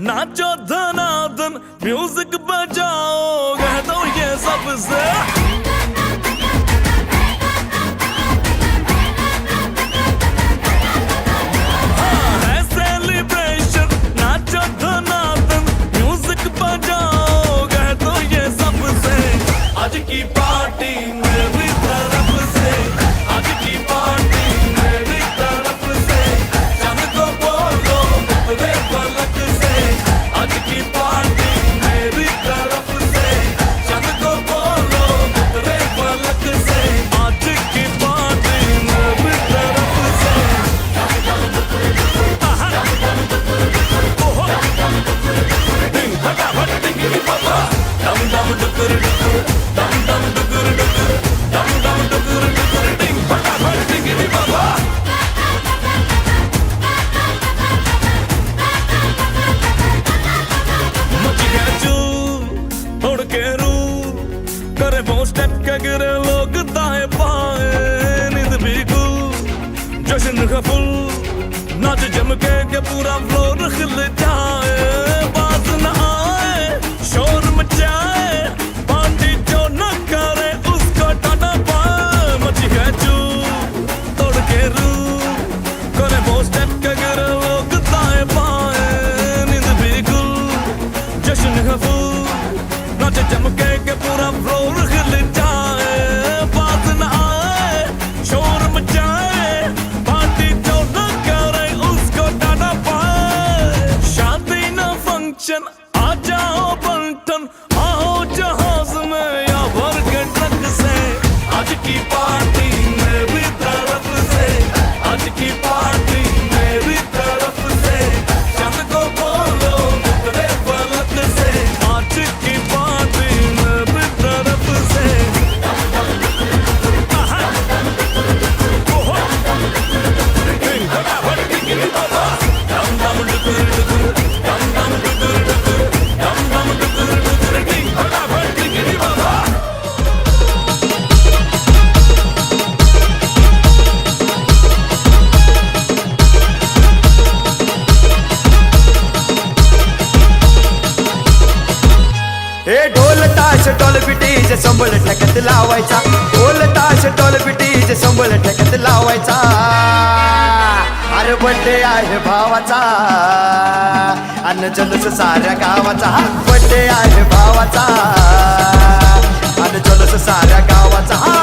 नाचो धनाधन music बजाओ कह दो ये सबसे है सेलिब्रेशन नाचो धनाधन म्यूजिक बजाओ कह दो ये सबसे आज की पार्टी मेरी तरफ से आज की पार्टी मेरी तरफ से चंद को बोलो उतरे पलक से आज की पार्टी मेरी तरफ से चंद को बोलो उतरे पलक से आज की पार्टी मेरी तरफ से ओहो डिंग फटाफट डिंगी बाबा दम दम डुकुर डुकुर दम दम डुकुर डुकुर दम दम डुकुर डुकुर डिंग फटाफट डिंगी बाबा मची गया चूर तोड़ के रूर करे वो स्टेप के गिरे लोग दाएं बाएं नींद भी गुल जश्न का फुल नाच जम के पूरा फ्लोर खिल जाए बात न आए शोर मचाए पार्टी जो न करे उसको टाटा पाए मची है चूर तोड़ के रूर करे वो स्टेप के गिरे लोग दाएं बाएं नींद भी गुल जश्न का फूल नाच जम के पूरा फ्लोर खिल जाए बात न आए शोर मचाए पार्टी जो न करे उसको टाटा पाए शादी न फंक्शन आ जाओ बंटन आओ जहाज में या भर के ट्रक से आज की पार्टी मेरी तरफ से आज की पार्टी मेरी तरफ से चंद को बोलो उतरे पलक से आज की पार्टी मेरी तरफ से आहा ओहो डिंग फटाफट डिंगी बाबा दम दम डुकुर डुकुर दम दम डुकुर डुकुर दम दम डुकुर डुकुर डिंग फटाफट डिंगी बाबा हे ढोल ताश ढोल पिटीज संबळ ठेकत लावायचा ढोल ताश ढोल पिटीज संबळ ठेकत लावायचा अरे बड्डे आहे भावाचा अन जलस साऱ्या गावाचा बड्डे आहे भावाचा अन जलस साऱ्या गावाचा